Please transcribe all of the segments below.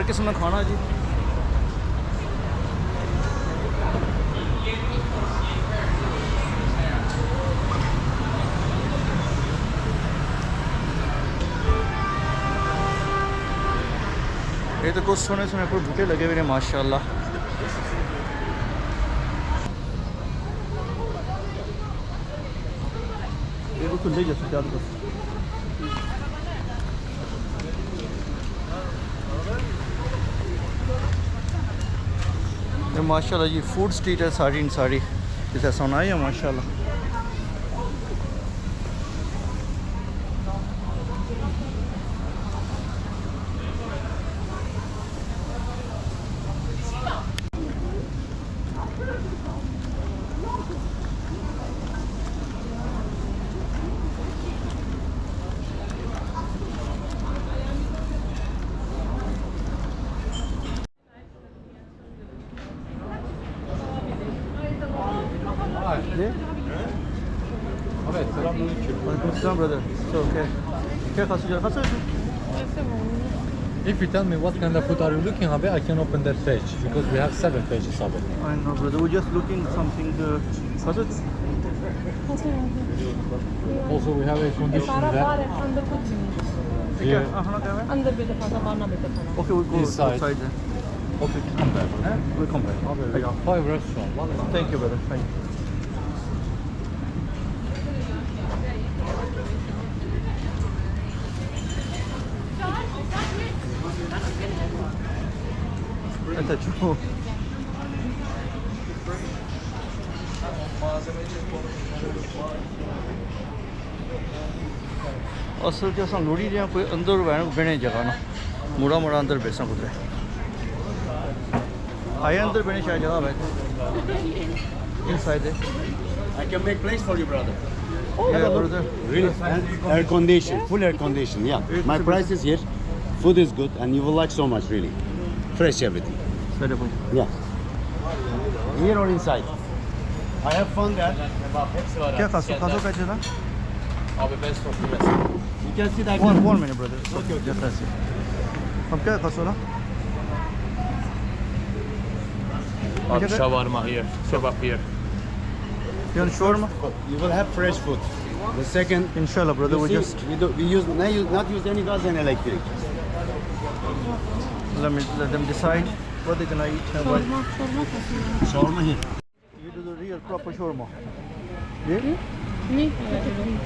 हर किस्म का खाना जी। ये तो कुछ सोने सोने पर बूटे लगे हुए हैं माशाल्लाह। ये तो खुले जैसे क्या ये माशाल्लाह जी फूड स्ट्रीट है सारी इन सारी, जैसे सोना है माशाल्लाह। Evet, selamünaleyküm. Aleykümselam brother. So okay. क्या खास है? खास है? If you tell me what kind of food are you looking at, I can open that page because we have 7 pages of it. I know brother. We're just looking something. खास है? Also, we have a condition there. Yeah. अंदर भी दिखा था, बाहर भी दिखा था। Okay, we'll go Inside. outside then. Okay, come back. We'll come back. We have 5 restaurants. Thank you brother. Thank you. अच्छा चलो असल च असां लोड़ी दियां कोई अंदर बहने जगह ना मुड़ा मुड़ा अंदर बेसा कुदरे आए अंदर बहने शायद जगह बैठे inside it. I can make place for you, brother. Yeah brother. Really? Air condition, full air condition. Yeah. My price is here. Food is good, and you will like so much. Really, fresh everything. Yeah. Here or inside? I have fun there. क्या खासो खासो कैसे था? Abi best of the best. You can see that. One minute brother. Okay just that's it. अब क्या खासो ना? Shawarma here, kebab here. You want shawarma? You will have fresh food. The second, Inshallah brother. We just we use not use any gas and electric. let them decide what they're gonna eat and what. Shawarma here. You do the real proper shawarma. Yeah? नहीं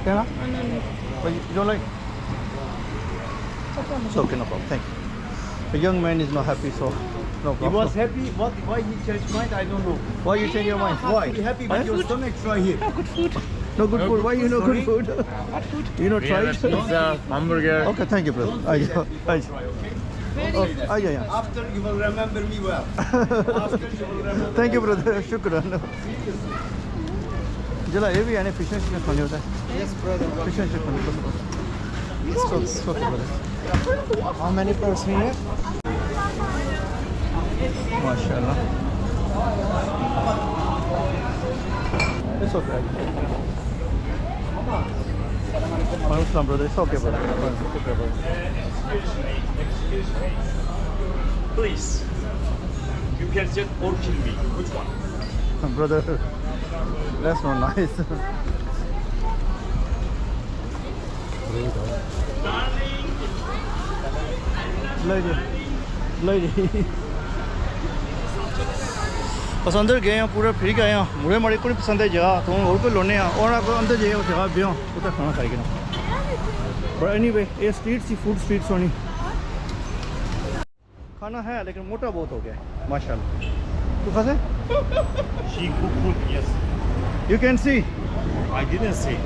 क्या? अना नहीं But you don't like? It's okay, no problem. Thank you. The young man is not happy, so no He problem. was happy. Why he changed mind? I don't know. Why you change your mind? Why? Be happy with your stomach. Try here. No good food. Why you no good food? You know try it? Pizza, hamburger. Okay, thank you, brother. Yeah. After you will remember me well. After you will remember. Thank you, brother. Shukran. Jalal, ये भी यानी fish and chicken खाने होता है? Yes, brother. Fish and chicken खाने होता है. It's okay, brother. How many person here? MashaAllah. It's okay. Assalamualaikum, brother. It's okay, brother. Excuse me. Please. You can get or kill me. Which one? Brother, that's not nice. Lady. बस अंदर गए हैं पूरा फिर गए हैं मुड़े मड़े को नहीं पसंद है जगह तो और कोई लोने हैं और आपको अंदर जाइए जगह भी हो उधर खाना खाएगी ना बट एनीवे ये street sea food street Soni खाना है लेकिन मोटा बहुत हो गया है माशाल्लाह तू खासे She cook food, yes. You can see. I didn't say.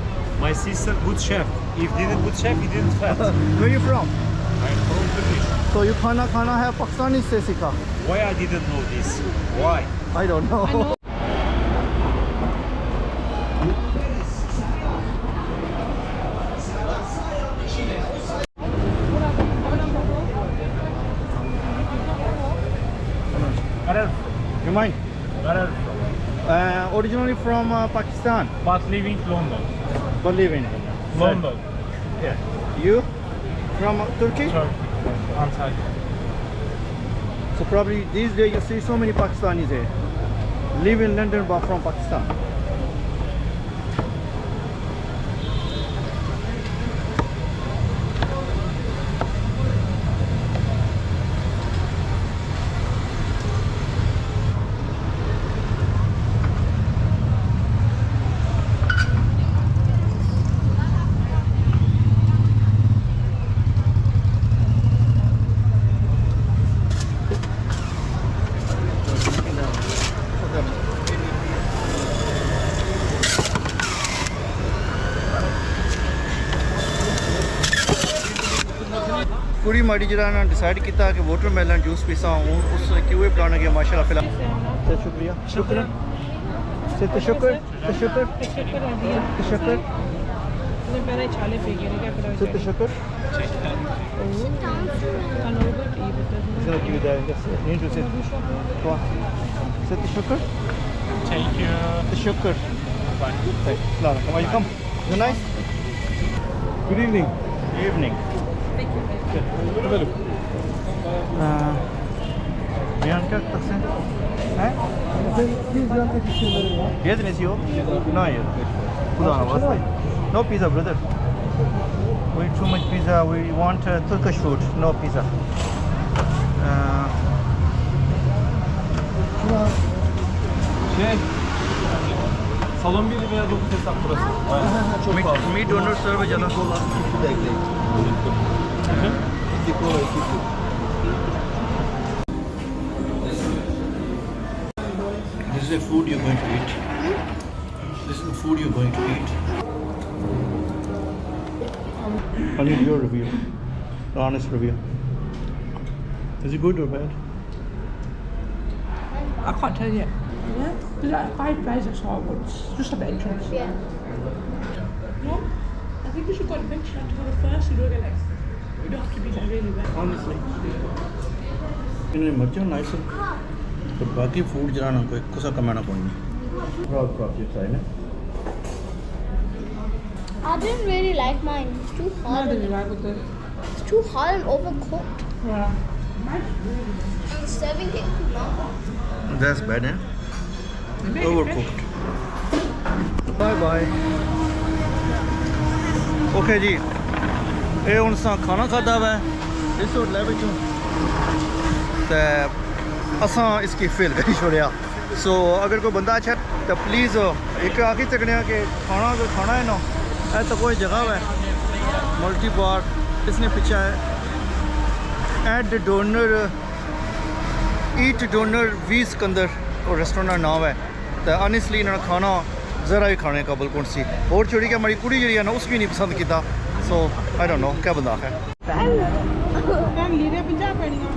My sister good chef. If didn't good chef, he didn't fat. Where you from? I'm from Turkish. So you खाना है पाकिस्तानी से सीखा? Why I didn't know this? Why? I don't know. You mind? Originally from Pakistan, But living London. but living London. Yeah. You from Turkey? Antalya. So probably these days you see so many Pakistanis here. Live in London but from Pakistan. पूरी माड़ी जरा ना decide किया कि watermelon juice पीसा हूँ उस क्यों प्लान किया माशाल्लाह फिलहाल से शुक्रिया शुक्रिया से तशक्कुर तशक्कुर तशक्कुर Ne bana çale peki ne kadar से तशक्कुर Kanover iyi bir He's gonna give you that yes interested go on से तशक्कुर Thank you. तशक्कुर hey Lara come on you come is it nice Good evening. evening Have a look. Beyan क्या तकसे हैं ये तो नहीं सी हो ना यार खुदा ना वास्ते no pizza brother we too much pizza we want Turkish food no pizza Salon 1 veya 9 hesap burası. Çok fazla. meat donor serve Jalal This is the food you're going to eat. This is the food you're going to eat. I need your review, the honest review. Is it good or bad? I can't tell you. Yeah, there's like 5 prices so just a bit entrance. Yeah. No, I think you should go and venture out to go first. You don't get like, you don't have to be like really bad. Honestly. इन्हें मर्चा nice है तो बाकी food जरा ना कोई कुछ कमाना कोई नहीं Proud chips है ना I didn't really like mine. It's too Not hard. really right with the It's too hard and overcooked. yeah. And serving it too long. That's bad eh overcooked bye bye okay जी ये उन सा खाना खाता हुआ है इस hotel विचों ते असां इसकी फेल करी छोड़िया सो अगर कोई बंदा अच्छा तो प्लीज़ एक आखिर तकने कि खाना अगर खाना है ना है तो कोई जगह है मल्टी बार इसने पीछा है एट डोनर ईट डोनर वी सिकंदर और रेस्टोरेंट नाम है तो ऑनेस्टली इन्होंने खाना ज़रा ही खाने काबल कौन सी और छोड़ी कि हमारी कुड़ी जी है ना उसकी नहीं पसंद किया सो आई डोंट नो क्या बंदा है Ben lira 50 पैणियां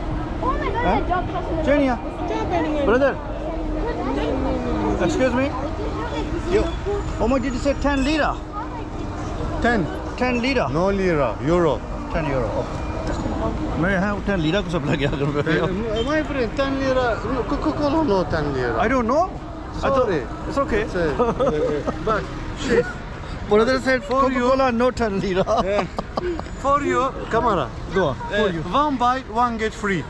Oh my god, that dog crossing the road. चेनिया 50 पैणियां brother excuse me you how much did you say 10 lira 10. 10 lira No lira, euro. 10 euro okay मैं यहाँ 10 lira को सब लग गया My friend, 10 lira. Coca-Cola no 10 lira. I don't know I thought Sorry. it's okay But shit. brother said Coca-Cola no 10 lira For you, camera. go on for you One buy, one get free.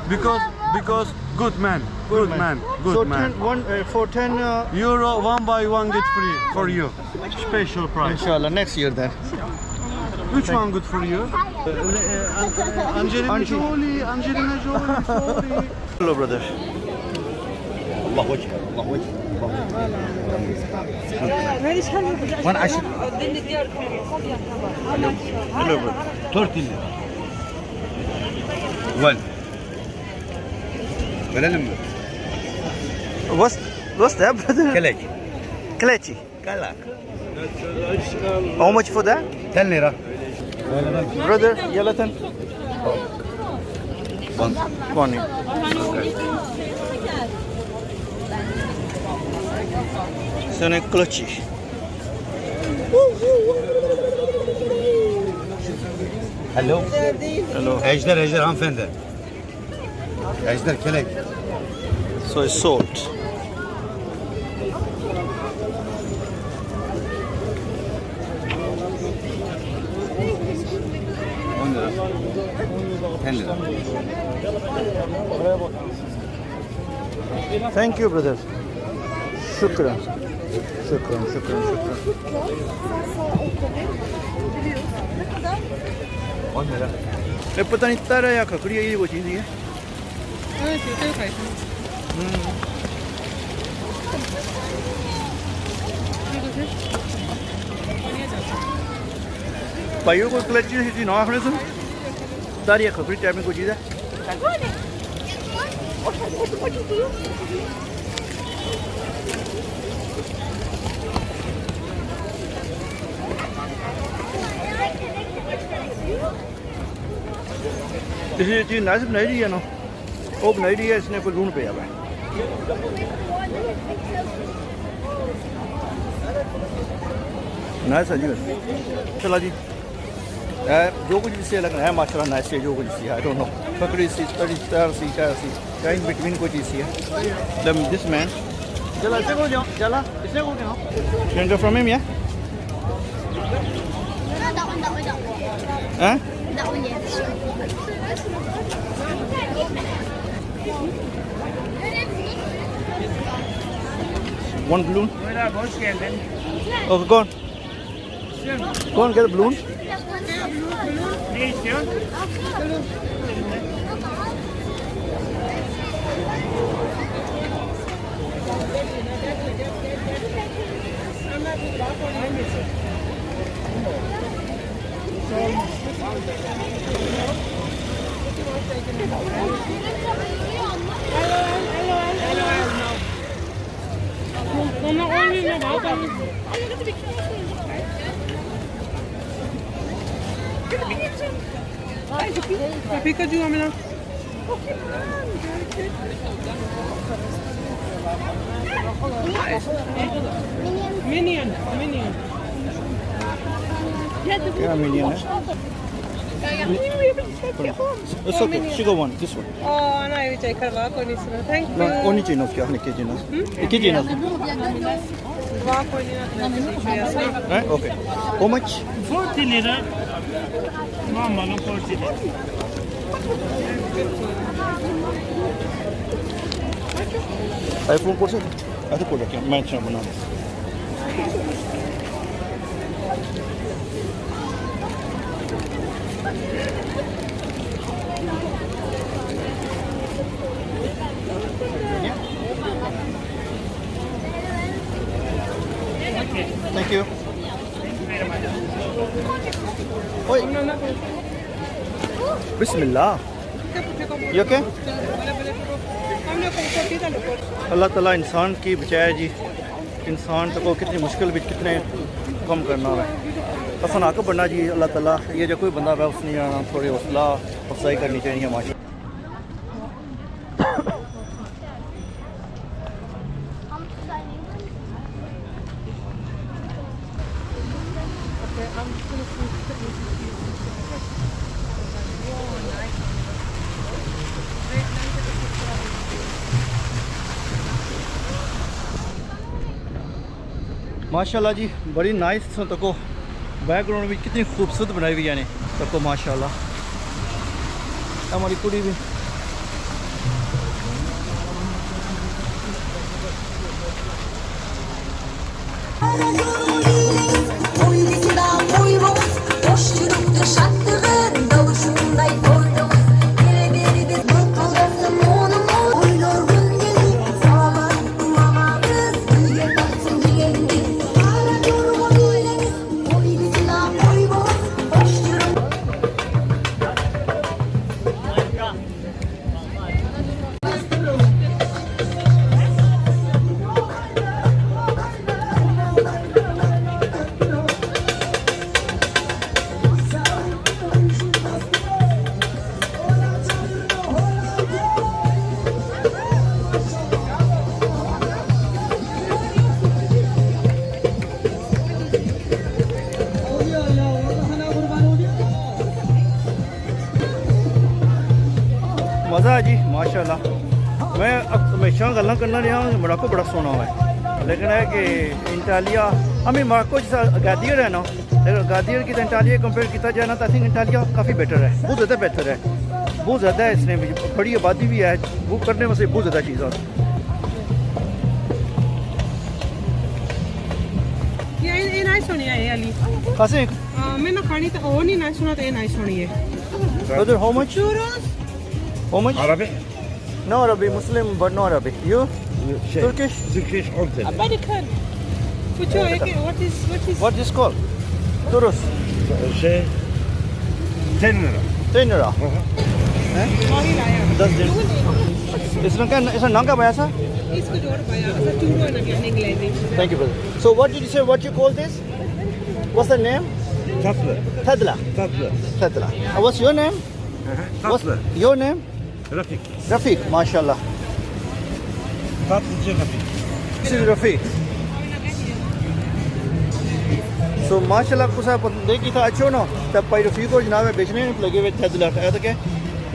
Because good man. Good man. Good so man. 10 one for 10 Euro, one buy, one get free for you. Special price. inshallah next year then Which one good for you? Angelina Angie. Jolie, Angelina Jolie, sorry. hello brother Allah wajh, Allah wajh. one ashir hello brother 30 lira. One. ولا لما what's that brother كلاج Kalechi كلاك how much for that 10 lira. brother yelatan one Sana clutchy Hello. hello Ejder hanımefendi. Ejder kelek. so it's salt 10 lira. 10 lira. Thank you brother शुक्रिया शुक्रिया शुक्रिया शुक्रिया 10 lira. ये पता नहीं तारा या खकड़ी है ये वो चीज़ है भाइयों को क्लच चीज़ ना आखने सुन तारी या खकड़ी टाइप में कोई चीज़ है इसी चीज़ नाइस बनाई दी है ना वो बनाई दी है इसने कोई लून पे हुआ है नाइस है जी चला जी जो कुछ इससे लग रहा है माशाल्लाह नाइस है जो कुछ है आई डोंट नो फकड़ी सी तड़ी तार सी क्या इन बिटवीन कोई चीज़ है दिस मैन जला इससे को जाओ जला इससे को जाओ कैन गो फ्रॉम हिम या हैं That one, yeah. one balloon okay go on get a balloon Pikachu, Amina. Minion. क्या minion है it's okay she go one this one Oh, no, I take her back on this one. Thank you. no only chinos क्या हने के chinos iki chinos Back on you. okay how much 40 lira. Normal 40 lira. iPhone code से ऐसे code रखें मैं अच्छा बना Thank you. Oi. Bismillah. You okay? अल्लाह ताला इंसान की बचाए जी इंसान को कितनी मुश्किल भी कितने कम करना है पसंद आकर बढ़ना जी अल्लाह ताला ये जो कोई बंदा है उसने थोड़ी हौसला अफजाई करनी चाहिए माशा माशाल्लाह जी बड़ी नाइस तको बैकग्राउंड भी कितनी खूबसूरत बनाई हुई है तको माशाल्लाह हमारी कुड़ी भी मज़ा है जी माशाल्लाह मैं हमेशा गल्लां करना रहा मोरक्को बड़ा सोहना है लेकिन है कि इंटालिया हमें मोरक्को च आज़ादी है ना लेकिन गादियर की अंटालिया कंपेयर किया जाए ना तो आई थिंक अंटालिया काफ़ी बेटर है, बहुत ज़्यादा बेहतर है, बहुत ज़्यादा है। इसने बड़ी आबादी भी है, बुक करने में से बहुत ज़्यादा चीज़ है। ये नाइस होनी है ये वाली। खासे मैंने खानी तो वो नहीं नाइस होना, तो ये नाइस होनी है। brother how much Arabic? no Arabic Muslim but no Arabic you Turkish Turkish order. American. what is called Turus Şey 10 lira. 10 lira हैं 10 दिन इसने नाम क्या बताया था? इसको जोड़ पाया ऐसा चूरो है ना क्या English. Thank you, brother. So what did you say? What you call this? What's the name? Tatlı. Tadla. Tatlı. Tadla. What's your name? What's Tatlı. your name? Rafik. Rafiq. MashaAllah. Tatlıcı Rafik. This is Rafiq. So MashaAllah कुछ आप देखी था अच्छो ना तब पाई रफीक और जनाब बेचने लगे हुए तदला है तो क्या?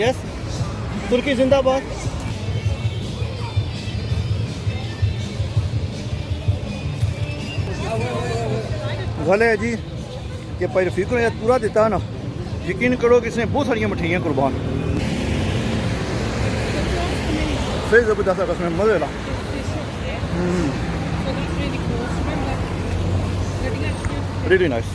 Yes. तुर्की जिंदाबाद. गल है जी कि भाई रफीक ने पूरा दिता ना, यकीन करो कि इसने बहुत सारिया मिठाइयाँ कुर्बान फिर जबरदस्त कसम मजे ला really nice.